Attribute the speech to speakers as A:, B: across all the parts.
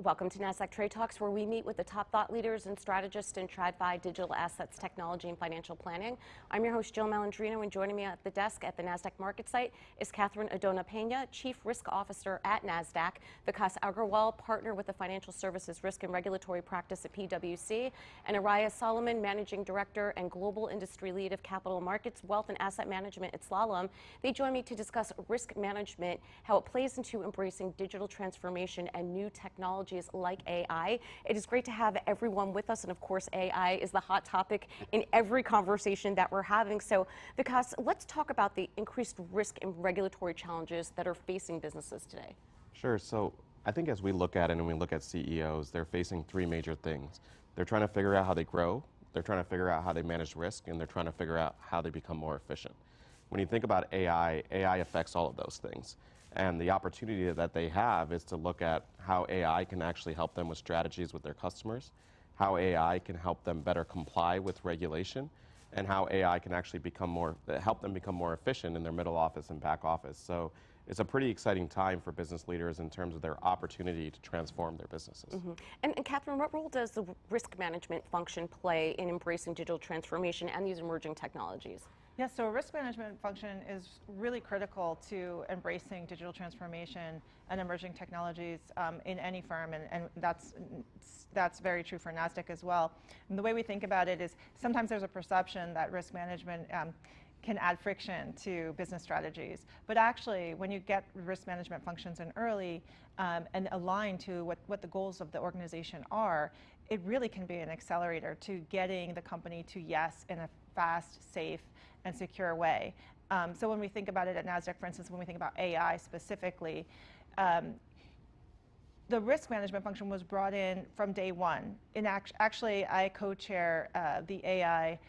A: Welcome to Nasdaq Trade Talks, where we meet with the top thought leaders and strategists in TradFi, digital assets, technology, and financial planning. I'm your host, Jill Malandrino, and joining me at the desk at the Nasdaq market site is Catherine Addona-Peña, Chief Risk Officer at Nasdaq, Vikas Agarwal, Partner with the Financial Services Risk and Regulatory Practice at PwC, and Araya Solomon, Managing Director and Global Industry Lead of Capital Markets, Wealth and Asset Management at Slalom. They join me to discuss risk management, how it plays into embracing digital transformation and new technologies like AI. It is great to have everyone with us, and of course AI is the hot topic in every conversation that we're having. So Vikas, let's talk about the increased risk and regulatory challenges that are facing businesses today.
B: Sure, so I think as we look at it and we look at CEOs, they're facing three major things. They're trying to figure out how they grow, they're trying to figure out how they manage risk, and they're trying to figure out how they become more efficient. When you think about AI affects all of those things. And the opportunity that they have is to look at how AI can actually help them with strategies with their customers, how AI can help them better comply with regulation, and how AI can actually help them become more efficient in their middle office and back office. So it's a pretty exciting time for business leaders in terms of their opportunity to transform their businesses.
A: Mm-hmm. And Catherine, what role does the risk management function play in embracing digital transformation and these emerging technologies?
C: Yes, so a risk management function is really critical to embracing digital transformation and emerging technologies in any firm, and that's very true for Nasdaq as well. And the way we think about it is sometimes there's a perception that risk management can add friction to business strategies. But actually, when you get risk management functions in early and align to what the goals of the organization are, it really can be an accelerator to getting the company to yes in a fast, safe, and secure way. So when we think about it at Nasdaq, for instance, when we think about AI specifically, the risk management function was brought in from day one. Actually, I co-chair the AI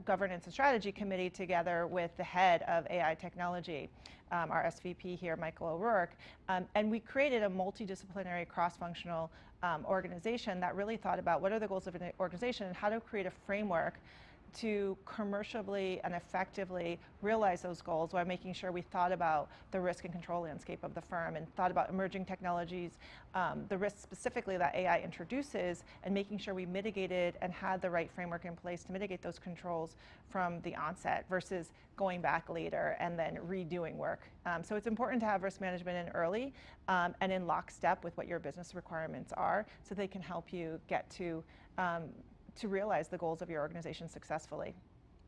C: Governance and Strategy Committee together with the head of AI technology, our SVP here, Michael O'Rourke, and we created a multidisciplinary cross-functional organization that really thought about what are the goals of an organization and how to create a framework to commercially and effectively realize those goals while making sure we thought about the risk and control landscape of the firm and thought about emerging technologies, the risks specifically that AI introduces, and making sure we mitigated and had the right framework in place to mitigate those controls from the onset versus going back later and then redoing work. So it's important to have risk management in early and in lockstep with what your business requirements are so they can help you get to realize the goals of your organization successfully.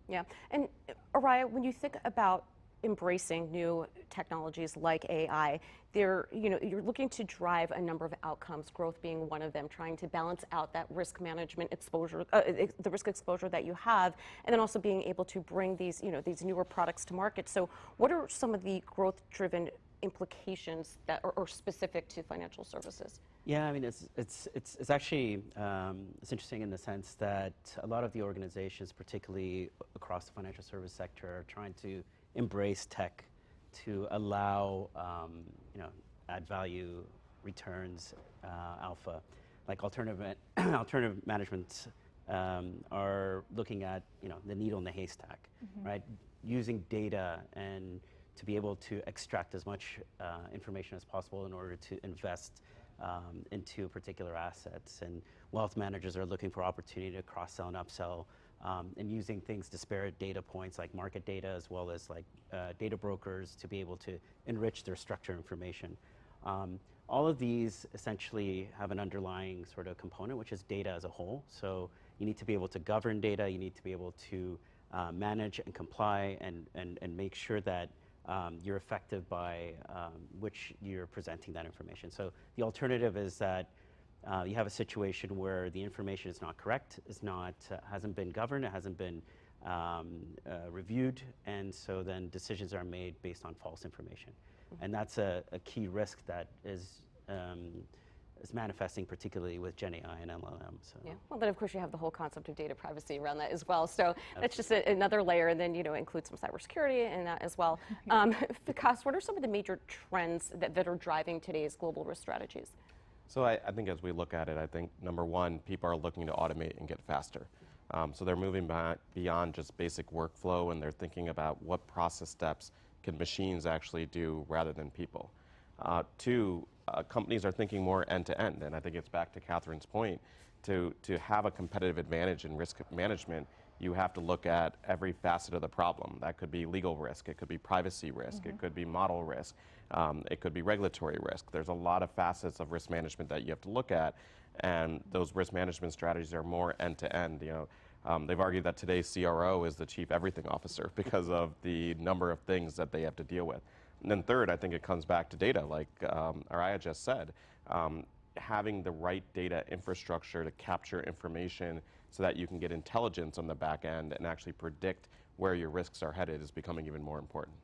A: Yeah, and Araya, when you think about embracing new technologies like AI, you're looking to drive a number of outcomes, growth being one of them, trying to balance out that risk management exposure, the risk exposure that you have, and then also being able to bring these newer products to market. So what are some of the growth-driven implications that are specific to financial services?
D: Yeah, I mean, it's actually it's interesting in the sense that a lot of the organizations, particularly across the financial service sector, are trying to embrace tech to allow add value, returns, alpha. Like alternative management are looking at the needle in the haystack, right? Using data and to be able to extract as much information as possible in order to invest into particular assets. And wealth managers are looking for opportunity to cross-sell and upsell and using things, disparate data points like market data as well as like data brokers to be able to enrich their structure information. All of these essentially have an underlying sort of component, which is data as a whole. So you need to be able to govern data, you need to be able to manage and comply and make sure that you're effective by which you're presenting that information. So the alternative is that you have a situation where the information is not correct, hasn't been governed, it hasn't been reviewed, and so then decisions are made based on false information. And that's a key risk that is manifesting particularly with Gen AI and LLM. So.
A: Yeah, well then of course you have the whole concept of data privacy around that as well. So that's just another layer, and then include some cybersecurity in that as well. Vikas, what are some of the major trends that are driving today's global risk strategies?
B: So I think as we look at it, I think number one, people are looking to automate and get faster. So they're moving beyond just basic workflow, and they're thinking about what process steps can machines actually do rather than people. Two, companies are thinking more end to end. And I think it's back to Catherine's point, to have a competitive advantage in risk management, you have to look at every facet of the problem. That could be legal risk, it could be privacy risk, it could be model risk, it could be regulatory risk. There's a lot of facets of risk management that you have to look at, and those risk management strategies are more end to end. They've argued that today's CRO is the chief everything officer because of the number of things that they have to deal with. And then third, I think it comes back to data, like Araya just said. Having the right data infrastructure to capture information so that you can get intelligence on the back end and actually predict where your risks are headed is becoming even more important.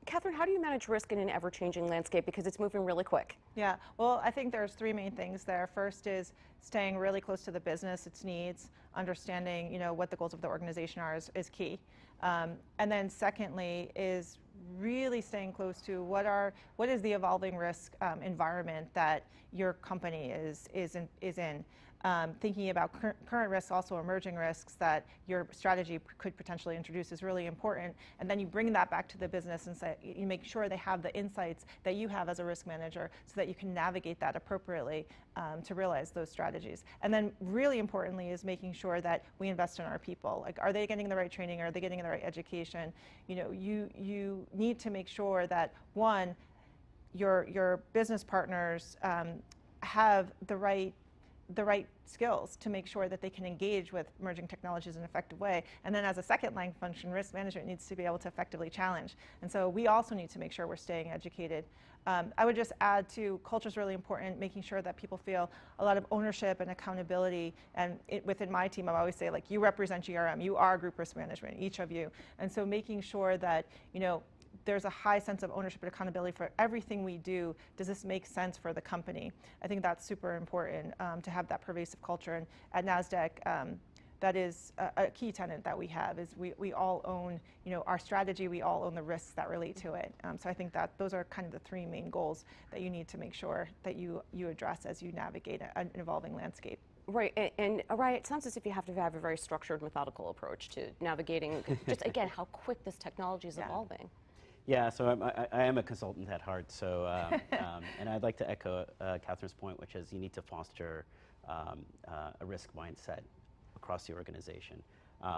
A: Catherine, how do you manage risk in an ever-changing landscape, because it's moving really quick?
C: Yeah, well, I think there's three main things there. First is staying really close to the business, its needs, understanding what the goals of the organization are is key. And then secondly is really staying close to what is the evolving risk environment that your company is in. Thinking about current risks, also emerging risks that your strategy could potentially introduce is really important. And then you bring that back to the business and say, you make sure they have the insights that you have as a risk manager so that you can navigate that appropriately to realize those strategies. And then really importantly is making sure that we invest in our people. Like, are they getting the right training? Are they getting the right education? You need to make sure that, one, your business partners have the right skills to make sure that they can engage with emerging technologies in an effective way. And then as a second line function, risk management needs to be able to effectively challenge. And so we also need to make sure we're staying educated. I would just add to, culture is really important, making sure that people feel a lot of ownership and accountability. And within my team, I always say, like, you represent GRM, you are group risk management, each of you. And so making sure that, there's a high sense of ownership and accountability for everything we do. Does this make sense for the company? I think that's super important to have that pervasive culture. And at Nasdaq, that is a key tenet that we have, is we all own our strategy, we all own the risks that relate to it. So I think that those are kind of the three main goals that you need to make sure that you address as you navigate an evolving landscape.
A: Right, and Araya, it sounds as if you have to have a very structured, methodical approach to navigating, just again, how quick this technology is evolving.
D: Yeah, so I am a consultant at heart, so and I'd like to echo Catherine's point, which is you need to foster a risk mindset across the organization.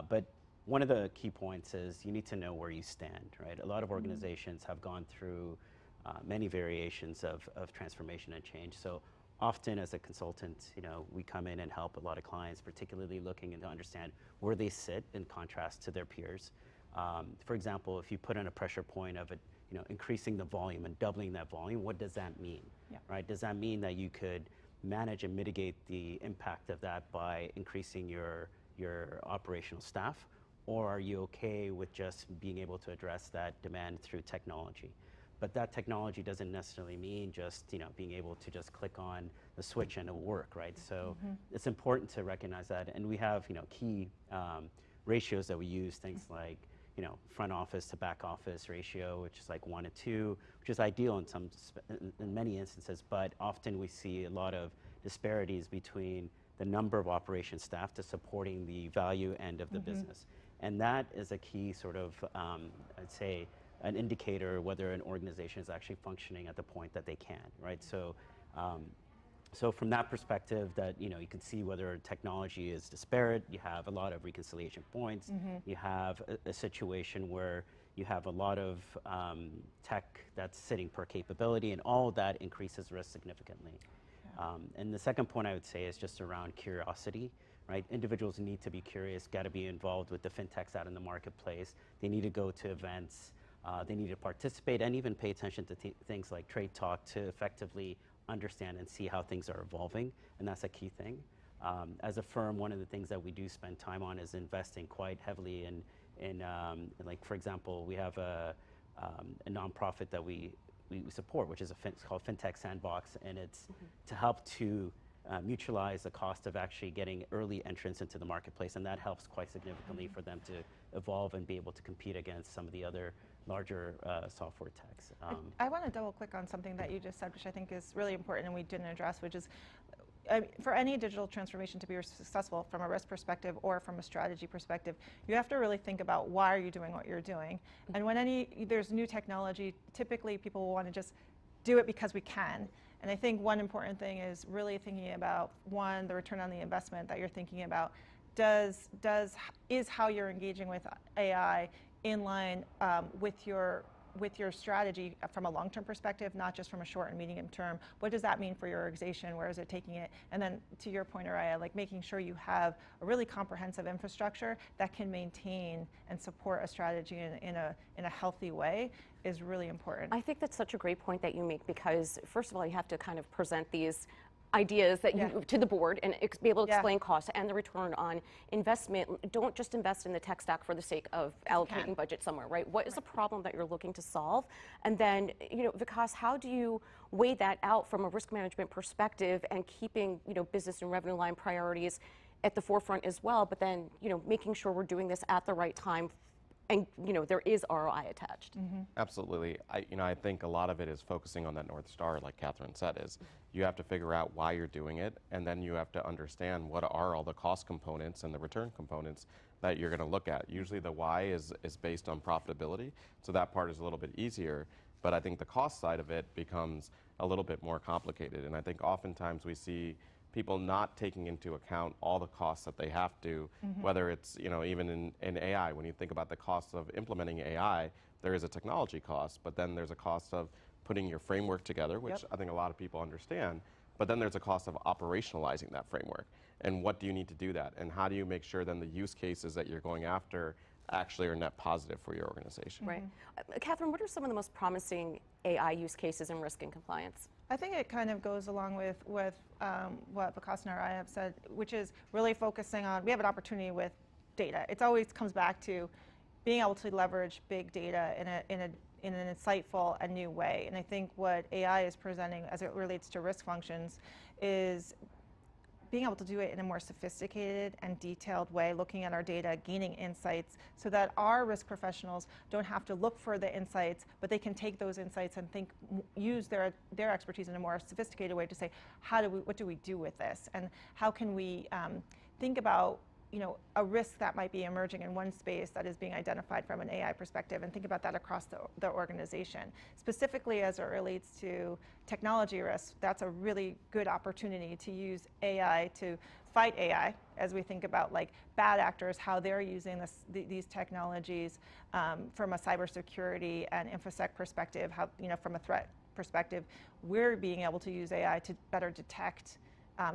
D: But one of the key points is you need to know where you stand, right? A lot of organizations have gone through many variations of transformation and change. So often as a consultant, we come in and help a lot of clients, particularly looking to understand where they sit in contrast to their peers. For example, if you put in a pressure point of increasing the volume and doubling that volume, what does that mean? Yeah. Right? Does that mean that you could manage and mitigate the impact of that by increasing your operational staff, or are you okay with just being able to address that demand through technology? But that technology doesn't necessarily mean just being able to just click on the switch and it'll work, right? So it's important to recognize that, and we have key ratios that we use, things like front office to back office ratio, which is like 1 to 2, which is ideal in many instances, but often we see a lot of disparities between the number of operations staff to supporting the value end of the business. And that is a key sort of, I'd say, an indicator whether an organization is actually functioning at the point that they can, right? So, so from that perspective, that you can see whether technology is disparate. You have a lot of reconciliation points. You have a situation where you have a lot of tech that's sitting per capability, and all of that increases risk significantly. And the second point I would say is just around curiosity, right? Individuals need to be curious, got to be involved with the fintechs out in the marketplace. They need to go to events. They need to participate and even pay attention to things like Trade Talk to effectively understand and see how things are evolving, and that's a key thing. As a firm, one of the things that we do spend time on is investing quite heavily in like, for example, we have a nonprofit that we support, which is it's called FinTech Sandbox, and it's to help to mutualize the cost of actually getting early entrance into the marketplace, and that helps quite significantly for them to evolve and be able to compete against some of the other larger software techs.
C: I want to double click on something that you just said, which I think is really important and we didn't address, which is for any digital transformation to be successful from a risk perspective or from a strategy perspective, you have to really think about why are you doing what you're doing. And when there's new technology, typically people will want to just do it because we can. And I think one important thing is really thinking about, one, the return on the investment that you're thinking about. Is how you're engaging with AI in line with your strategy from a long-term perspective, not just from a short and medium term? What does that mean for your organization? Where is it taking it? And then to your point, Araya, like making sure you have a really comprehensive infrastructure that can maintain and support a strategy in a healthy way is really important.
A: I think that's such a great point that you make, because first of all, you have to kind of present these ideas that you to the board and be able to explain costs and the return on investment. Don't just invest in the tech stack for the sake of allocating budget somewhere, right? What is the problem that you're looking to solve? And then, Vikas, how do you weigh that out from a risk management perspective and keeping, business and revenue line priorities at the forefront as well, but then, making sure we're doing this at the right time and there is ROI attached.
B: Absolutely. I think a lot of it is focusing on that North Star, like Catherine said, is you have to figure out why you're doing it, and then you have to understand what are all the cost components and the return components that you're going to look at. Usually the why is based on profitability, so that part is a little bit easier, but I think the cost side of it becomes a little bit more complicated, and I think oftentimes we see people not taking into account all the costs that they have to, whether it's, even in AI, when you think about the costs of implementing AI, there is a technology cost, but then there's a cost of putting your framework together, which I think a lot of people understand, but then there's a cost of operationalizing that framework. And what do you need to do that? And how do you make sure then the use cases that you're going after actually are net positive for your organization?
A: Right. Catherine, what are some of the most promising AI use cases in risk and compliance?
C: I think it kind of goes along with what Vikas and Araya have said, which is really focusing on, we have an opportunity with data. It always comes back to being able to leverage big data in an insightful and new way. And I think what AI is presenting as it relates to risk functions is being able to do it in a more sophisticated and detailed way, looking at our data, gaining insights, so that our risk professionals don't have to look for the insights, but they can take those insights and use their expertise in a more sophisticated way to say, what do we do with this? And how can we think about a risk that might be emerging in one space that is being identified from an AI perspective, and think about that across the organization. Specifically as it relates to technology risks, that's a really good opportunity to use AI to fight AI, as we think about like bad actors, how they're using these technologies from a cybersecurity and InfoSec perspective, how, from a threat perspective, we're being able to use AI to better detect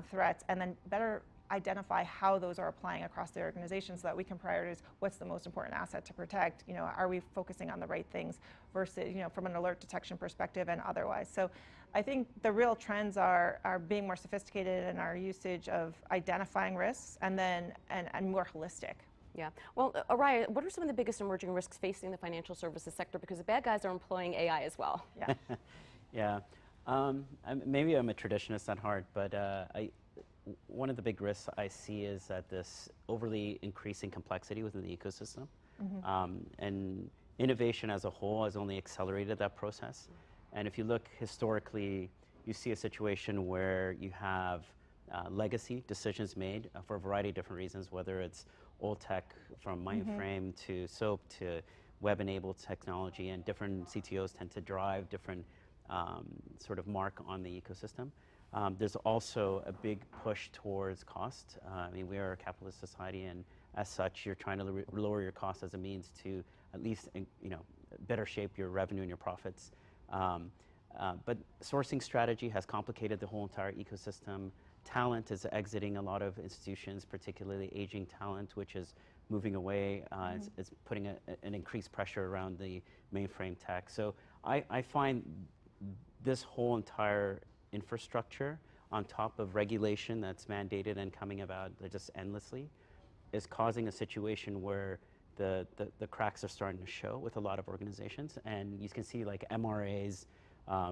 C: threats and then better identify how those are applying across the organization, so that we can prioritize what's the most important asset to protect. Are we focusing on the right things versus, from an alert detection perspective and otherwise. So I think the real trends are being more sophisticated in our usage of identifying risks and more holistic.
A: Yeah. Well, Araya, what are some of the biggest emerging risks facing the financial services sector? Because the bad guys are employing AI as well.
C: Yeah.
D: Maybe I'm a traditionalist at heart, but one of the big risks I see is that this overly increasing complexity within the ecosystem, and innovation as a whole has only accelerated that process. And if you look historically, you see a situation where you have legacy decisions made for a variety of different reasons, whether it's old tech from mainframe to SOAP to web-enabled technology, and different CTOs tend to drive different sort of mark on the ecosystem. There's also a big push towards cost. We are a capitalist society, and as such, you're trying to lower your costs as a means to at least, better shape your revenue and your profits. But sourcing strategy has complicated the whole entire ecosystem. Talent is exiting a lot of institutions, particularly aging talent, which is moving away. It's putting an increased pressure around the mainframe tech. So I find this whole entire infrastructure on top of regulation that's mandated and coming about just endlessly is causing a situation where the cracks are starting to show with a lot of organizations. And you can see like MRAs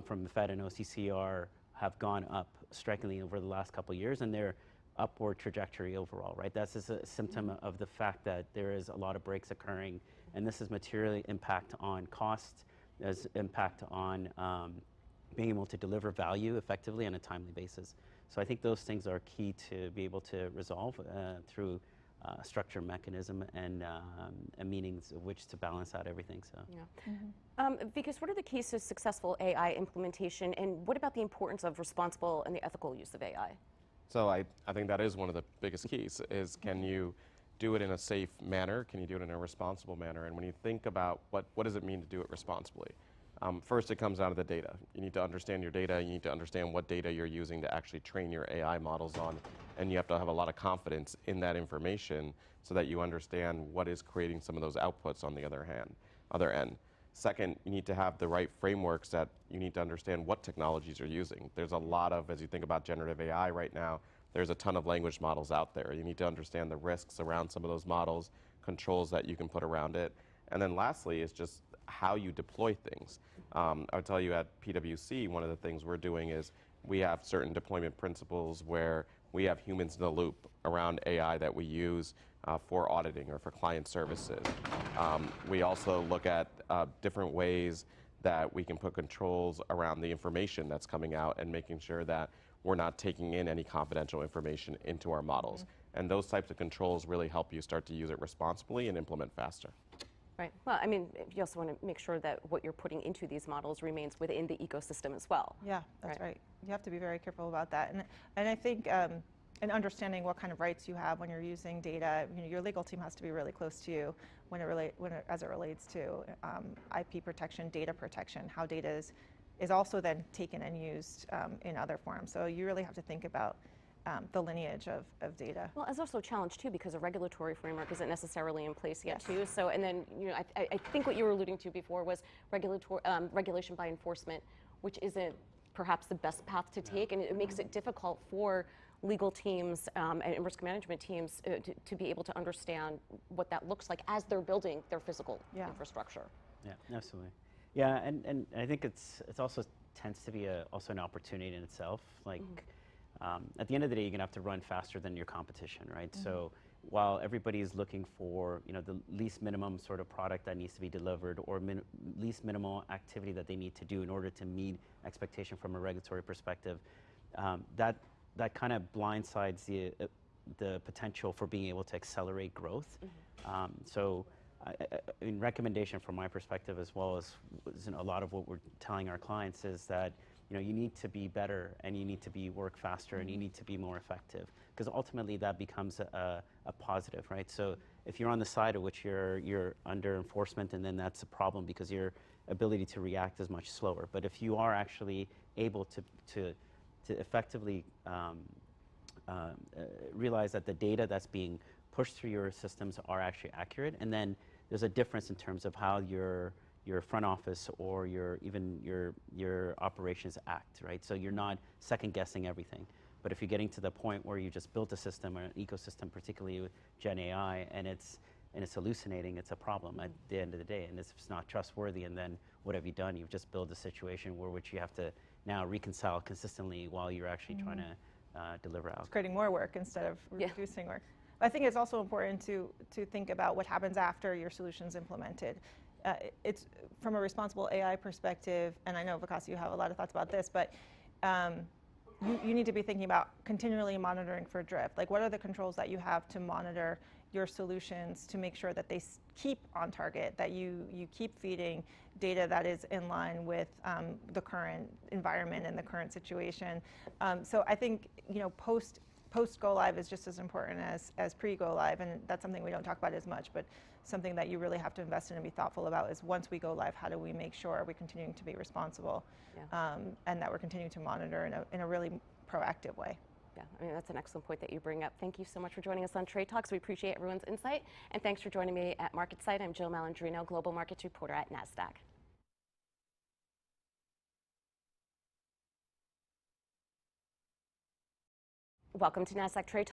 D: from the Fed and OCCR have gone up strikingly over the last couple of years, and their upward trajectory overall, right? That's just a symptom of the fact that there is a lot of breaks occurring, and this has materially impact on cost, there's impact on being able to deliver value effectively on a timely basis. So I think those things are key to be able to resolve through structure, mechanism, and a meanings of which to balance out everything. So,
A: Vikas, what are the keys to successful AI implementation, and what about the importance of responsible and the ethical use of AI?
B: So I think that is one of the biggest keys, is can you do it in a safe manner? Can you do it in a responsible manner? And when you think about what does it mean to do it responsibly? First, it comes out of the data. You need to understand your data. You need to understand what data you're using to actually train your AI models on. And you have to have a lot of confidence in that information so that you understand what is creating some of those outputs on the other end. Second, you need to have the right frameworks that you need to understand what technologies you're using. There's a lot of, as you think about generative AI right now, there's a ton of language models out there. You need to understand the risks around some of those models, controls that you can put around it. And then lastly is just how you deploy things. I'll tell you at PwC, one of the things we're doing is we have certain deployment principles where we have humans in the loop around AI that we use for auditing or for client services. We also look at different ways that we can put controls around the information that's coming out and making sure that we're not taking in any confidential information into our models. And those types of controls really help you start to use it responsibly and implement faster.
A: Right. Well, I mean, you also want to make sure that what you're putting into these models remains within the ecosystem as well.
C: Yeah, that's right. You have to be very careful about that. And I think in understanding what kind of rights you have when you're using data, your legal team has to be really close to you as it relates to IP protection, data protection, how data is also then taken and used in other forms. So you really have to think about the lineage of data.
A: Well, it's also a challenge too, because a regulatory framework isn't necessarily in place yet too. So, and then I think what you were alluding to before was regulation by enforcement, which isn't perhaps the best path to take, and it makes it difficult for legal teams and risk management teams to be able to understand what that looks like as they're building their physical infrastructure.
D: Yeah, absolutely. Yeah, and I think it's also tends to be also an opportunity in itself. Like. At the end of the day, you're going to have to run faster than your competition, right? So while everybody is looking for the least minimum sort of product that needs to be delivered or least minimal activity that they need to do in order to meet expectation from a regulatory perspective, that kind of blindsides the potential for being able to accelerate growth. So in recommendation from my perspective, as well as a lot of what we're telling our clients, is that you need to be better and you need to work faster and you need to be more effective, because ultimately that becomes a positive, right? So if you're on the side of which you're under enforcement, and then that's a problem because your ability to react is much slower. But if you are actually able to effectively realize that the data that's being pushed through your systems are actually accurate, and then there's a difference in terms of how your front office or even your operations act, right? So you're not second guessing everything. But if you're getting to the point where you just built a system or an ecosystem, particularly with Gen AI, and it's hallucinating, it's a problem at the end of the day. And if it's not trustworthy, and then what have you done? You've just built a situation which you have to now reconcile consistently while you're actually trying to deliver out.
C: It's creating more work instead of reducing work. I think it's also important to think about what happens after your solution's implemented. It's from a responsible AI perspective, and I know, Vikas, you have a lot of thoughts about this, but you need to be thinking about continually monitoring for drift. Like, what are the controls that you have to monitor your solutions to make sure that they keep on target, that you keep feeding data that is in line with the current environment and the current situation. So I think post go live is just as important as pre go live, and that's something we don't talk about as much, but something that you really have to invest in and be thoughtful about is, once we go live, how do we make sure we're continuing to be responsible and that we're continuing to monitor in a really proactive way.
A: Yeah, I mean, that's an excellent point that you bring up. Thank you so much for joining us on Trade Talks. We appreciate everyone's insight, and thanks for joining me at MarketSite. I'm Jill Malandrino, Global Markets Reporter at Nasdaq. Welcome to Nasdaq Trade Talks.